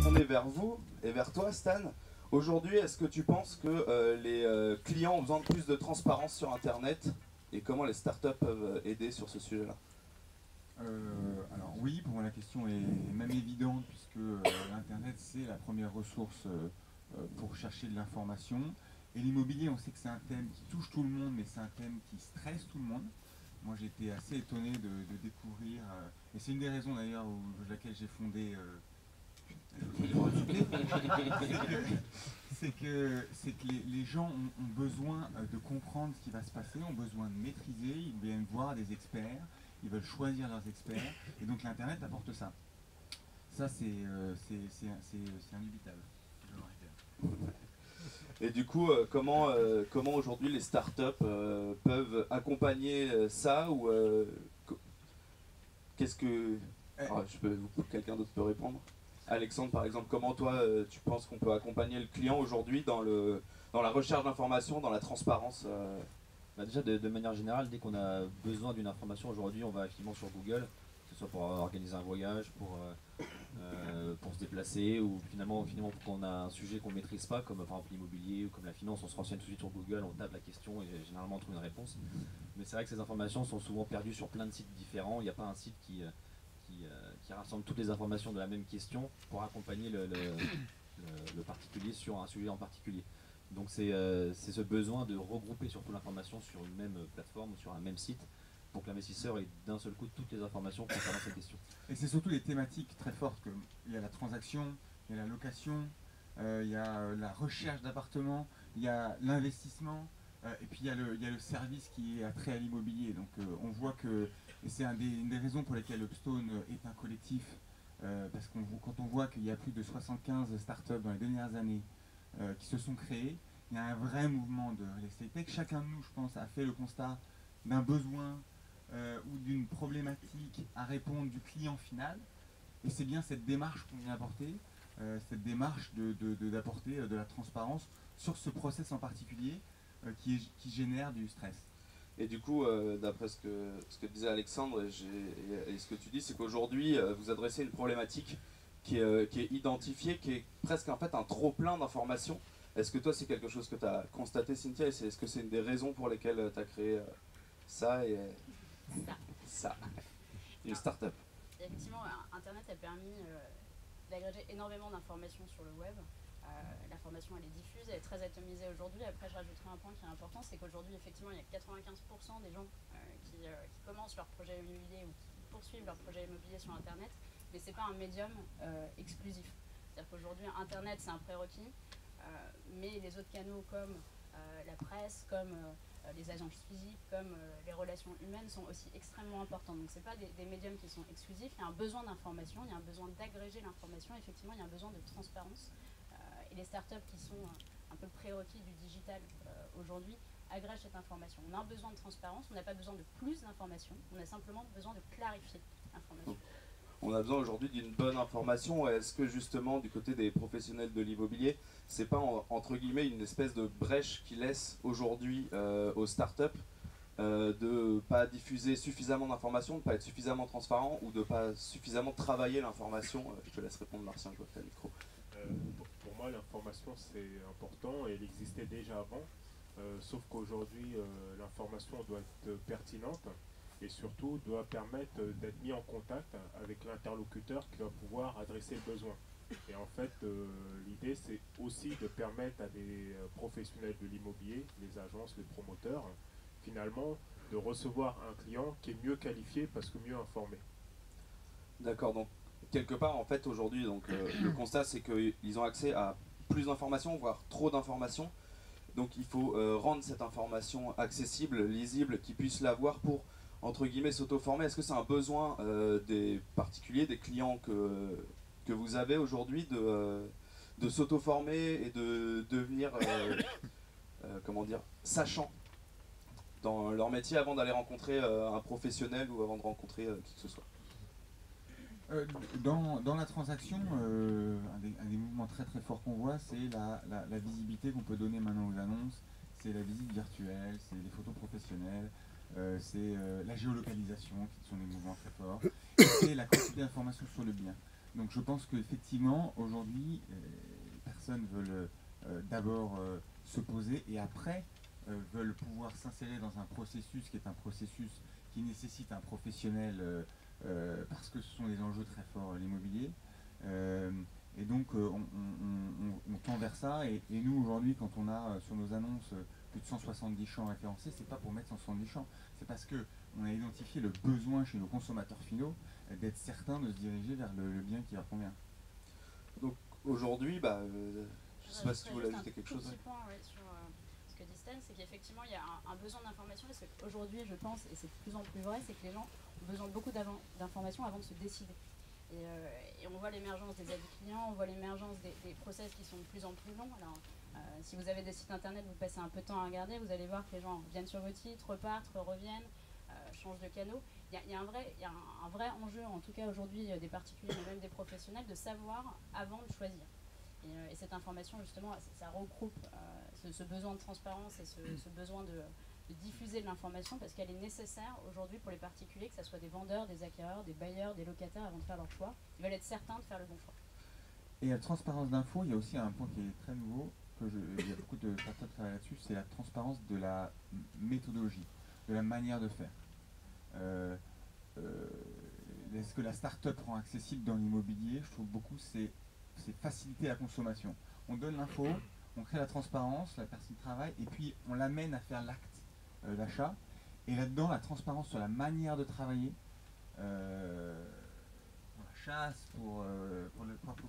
On est vers vous et vers toi, Stan. Aujourd'hui, est-ce que tu penses que les clients ont besoin de plus de transparence sur Internet et comment les startups peuvent aider sur ce sujet-là? Alors oui, pour moi la question est même évidente puisque l'Internet c'est la première ressource pour chercher de l'information. Et l'immobilier, on sait que c'est un thème qui touche tout le monde, mais c'est un thème qui stresse tout le monde. Moi j'étais assez étonné de découvrir, et c'est une des raisons d'ailleurs pour laquelle j'ai fondé c'est que les gens ont besoin de comprendre ce qui va se passer, ont besoin de maîtriser, ils viennent voir des experts, ils veulent choisir leurs experts, et donc l'Internet apporte ça. Ça, c'est indubitable. Et du coup, comment aujourd'hui les startups peuvent accompagner ça ou qu'est-ce que... Alors, quelqu'un d'autre peut répondre. Alexandre, par exemple, comment toi tu penses qu'on peut accompagner le client aujourd'hui dans la recherche d'informations, dans la transparence Déjà, de manière générale, dès qu'on a besoin d'une information aujourd'hui, on va activement sur Google, que ce soit pour organiser un voyage, pour se déplacer, ou finalement quand on a un sujet qu'on ne maîtrise pas, comme par exemple l'immobilier ou comme la finance, on se renseigne tout de suite sur Google, on tape la question et généralement on trouve une réponse. Mais c'est vrai que ces informations sont souvent perdues sur plein de sites différents. Il n'y a pas un site qui rassemble toutes les informations de la même question pour accompagner le particulier sur un sujet en particulier. Donc c'est ce besoin de regrouper surtout l'information sur une même plateforme ou sur un même site pour que l'investisseur ait d'un seul coup toutes les informations concernant cette question. Et c'est surtout les thématiques très fortes, comme il y a la transaction, il y a la location, il y a la recherche d'appartements, il y a l'investissement, et puis il y a le service qui est attrait à l'immobilier. Donc on voit que, et c'est une des raisons pour lesquelles Upstone est un collectif, parce que quand on voit qu'il y a plus de 75 startups dans les dernières années qui se sont créées, il y a un vrai mouvement de real estate tech. Chacun de nous, je pense, a fait le constat d'un besoin ou d'une problématique à répondre du client final. Et c'est bien cette démarche qu'on vient apporter, cette démarche d'apporter de la transparence sur ce process en particulier qui génère du stress. Et du coup, d'après ce que disait Alexandre et ce que tu dis, c'est qu'aujourd'hui, vous adressez une problématique qui est identifiée, qui est presque en fait un trop-plein d'informations. Est-ce que toi, c'est quelque chose que tu as constaté, Cynthia, et est-ce que c'est une des raisons pour lesquelles tu as créé ça et ça une start-up? Effectivement, Internet a permis d'agréger énormément d'informations sur le web. L'information elle est diffuse, elle est très atomisée aujourd'hui. Après, je rajouterai un point qui est important, c'est qu'aujourd'hui, effectivement, il y a 95% des gens qui commencent leur projet immobilier ou qui poursuivent leur projet immobilier sur Internet, mais ce n'est pas un médium exclusif. C'est-à-dire qu'aujourd'hui, Internet, c'est un prérequis, mais les autres canaux comme la presse, comme les agences physiques, comme les relations humaines sont aussi extrêmement importantes. Donc ce n'est pas des médiums qui sont exclusifs, il y a un besoin d'information, il y a un besoin d'agréger l'information, effectivement il y a un besoin de transparence. Et les startups qui sont un peu le prérequis du digital aujourd'hui agrègent cette information. On a un besoin de transparence, on n'a pas besoin de plus d'informations, on a simplement besoin de clarifier l'information. On a besoin aujourd'hui d'une bonne information. Est-ce que justement du côté des professionnels de l'immobilier, c'est pas entre guillemets une espèce de brèche qui laisse aujourd'hui aux startups de pas diffuser suffisamment d'informations, de pas être suffisamment transparent ou de pas suffisamment travailler l'information? Je te laisse répondre, Martien, je vois que tu as le micro. Pour moi, l'information c'est important et elle existait déjà avant, sauf qu'aujourd'hui l'information doit être pertinente et surtout doit permettre d'être mis en contact avec l'interlocuteur qui va pouvoir adresser le besoin. Et en fait, l'idée c'est aussi de permettre à des professionnels de l'immobilier, les agences, les promoteurs, finalement, de recevoir un client qui est mieux qualifié parce que mieux informé. D'accord, donc quelque part en fait aujourd'hui, le constat c'est qu'ils ont accès à plus d'informations, voire trop d'informations. Donc il faut rendre cette information accessible, lisible, qu'ils puissent l'avoir pour entre guillemets s'auto-former. Est-ce que c'est un besoin des particuliers, des clients que vous avez aujourd'hui de s'auto-former et de devenir comment dire, sachant dans leur métier avant d'aller rencontrer un professionnel ou avant de rencontrer qui que ce soit? Dans la transaction, un des mouvements très très forts qu'on voit, c'est la visibilité qu'on peut donner maintenant aux annonces, c'est la visite virtuelle, c'est les photos professionnelles, c'est la géolocalisation qui sont des mouvements très forts, et c'est la quantité d'informations sur le bien. Donc je pense qu'effectivement, aujourd'hui, les personnes veulent d'abord se poser et après veulent pouvoir s'insérer dans un processus qui est un processus qui nécessite un professionnel parce que ce sont des enjeux très forts, l'immobilier. Et donc on tend vers ça et nous aujourd'hui quand on a sur nos annonces plus de 170 champs référencés, c'est pas pour mettre 170 champs, c'est parce qu'on a identifié le besoin chez nos consommateurs finaux d'être certain de se diriger vers le bien qui leur convient. Donc aujourd'hui, je ne sais pas si tu voulais ajouter quelque chose. Un petit point sur ce que dit Stan, c'est qu'effectivement il y a un besoin d'information, parce qu'aujourd'hui je pense, et c'est de plus en plus vrai, c'est que les gens ont besoin de beaucoup d'informations avant de se décider. Et on voit l'émergence des avis clients, on voit l'émergence des process qui sont de plus en plus longs. Alors, si vous avez des sites internet, vous passez un peu de temps à regarder, vous allez voir que les gens viennent sur vos titres, repartent, reviennent, changent de canaux. Il y a un vrai enjeu, en tout cas aujourd'hui, des particuliers, mais même des professionnels, de savoir avant de choisir. Et cette information, justement, ça regroupe ce besoin de transparence et ce besoin de diffuser de l'information parce qu'elle est nécessaire aujourd'hui pour les particuliers, que ce soit des vendeurs, des acquéreurs, des bailleurs, des locataires avant de faire leur choix. Ils veulent être certains de faire le bon choix. Et la transparence d'info, il y a aussi un point qui est très nouveau, il y a beaucoup de startups qui travaillent là-dessus, c'est la transparence de la méthodologie, de la manière de faire. Ce que la startup rend accessible dans l'immobilier, je trouve beaucoup, c'est faciliter la consommation. On donne l'info, on crée la transparence, la personne travaille, et puis on l'amène à faire l'acte d'achat. Et là-dedans, la transparence sur la manière de travailler, pour la chasse, pour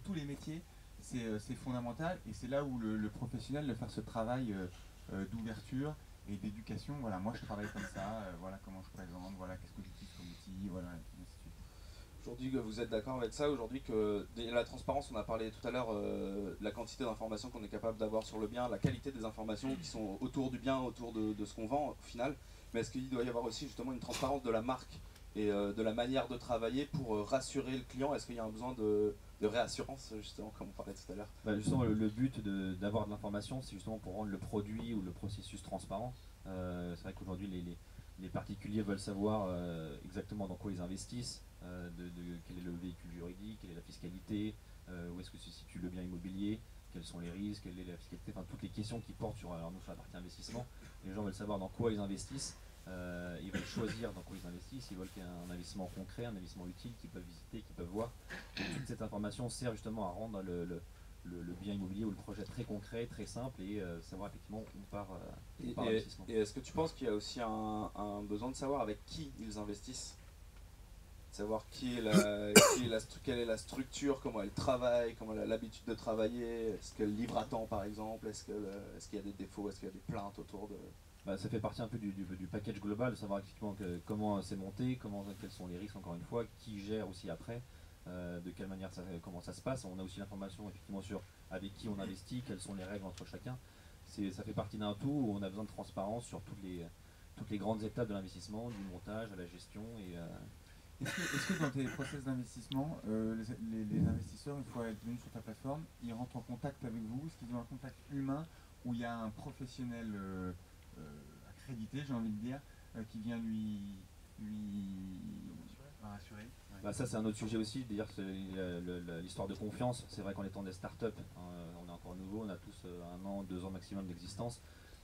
tous les métiers, c'est fondamental. Et c'est là où le professionnel de faire ce travail d'ouverture et d'éducation. Voilà, moi je travaille comme ça, voilà comment je présente, voilà qu'est-ce que j'utilise comme outil, voilà, et ainsi de suite. Aujourd'hui, vous êtes d'accord avec ça? Aujourd'hui, que la transparence, on a parlé tout à l'heure de la quantité d'informations qu'on est capable d'avoir sur le bien, la qualité des informations qui sont autour du bien, autour de ce qu'on vend au final. Mais est-ce qu'il doit y avoir aussi justement une transparence de la marque et de la manière de travailler pour rassurer le client? Est-ce qu'il y a un besoin de réassurance, justement, comme on parlait tout à l'heure? Justement, le but d'avoir de l'information, c'est justement pour rendre le produit ou le processus transparent. C'est vrai qu'aujourd'hui, les particuliers veulent savoir exactement dans quoi ils investissent, quel est le véhicule juridique, quelle est la fiscalité, où est-ce que se situe le bien immobilier, quels sont les risques, quelle est la fiscalité, enfin toutes les questions qui portent sur la partie investissement. Les gens veulent savoir dans quoi ils investissent, ils veulent choisir dans quoi ils investissent, ils veulent qu'il y ait un investissement concret, un investissement utile qu'ils peuvent visiter, qu'ils peuvent voir. Et toute cette information sert justement à rendre le bien immobilier ou le projet très concret, très simple et savoir effectivement où part l'investissement. Et est-ce que tu penses qu'il y a aussi un besoin de savoir avec qui ils investissent? Savoir quelle est la structure, comment elle travaille, comment elle a l'habitude de travailler, est-ce qu'elle livre à temps par exemple, est-ce qu'il y a des défauts, est-ce qu'il y a des plaintes autour de... Ça fait partie un peu du package global, de savoir effectivement comment c'est monté, quels sont les risques encore une fois, qui gère aussi après, de quelle manière comment ça se passe. On a aussi l'information effectivement sur avec qui on investit, quelles sont les règles entre chacun. Ça fait partie d'un tout où on a besoin de transparence sur toutes les grandes étapes de l'investissement, du montage à la gestion. Est-ce que dans tes process d'investissement, les investisseurs, une fois venus sur ta plateforme, ils rentrent en contact avec vous? Est-ce qu'ils ont un contact humain où il y a un professionnel accrédité, j'ai envie de dire, qui vient lui rassurer? Ça c'est un autre sujet aussi, d'ailleurs l'histoire de confiance. C'est vrai qu'en étant des startups, on est encore nouveau, on a tous 1 an, 2 ans maximum d'existence.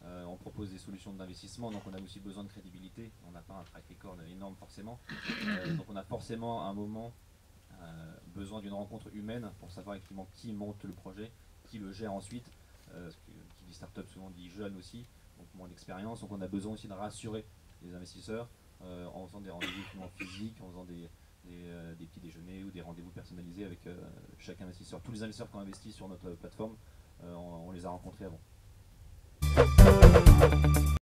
On propose des solutions d'investissement, donc on a aussi besoin de crédibilité. On n'a pas un track record énorme forcément. Donc on a forcément à un moment besoin d'une rencontre humaine pour savoir effectivement qui monte le projet, qui le gère ensuite. Qui dit startup souvent dit jeune aussi, donc moins d'expérience. Donc on a besoin aussi de rassurer les investisseurs en faisant des rendez-vous physiques, en faisant des petits déjeuners ou des rendez-vous personnalisés avec chaque investisseur. Tous les investisseurs qui ont investi sur notre plateforme, on les a rencontrés avant.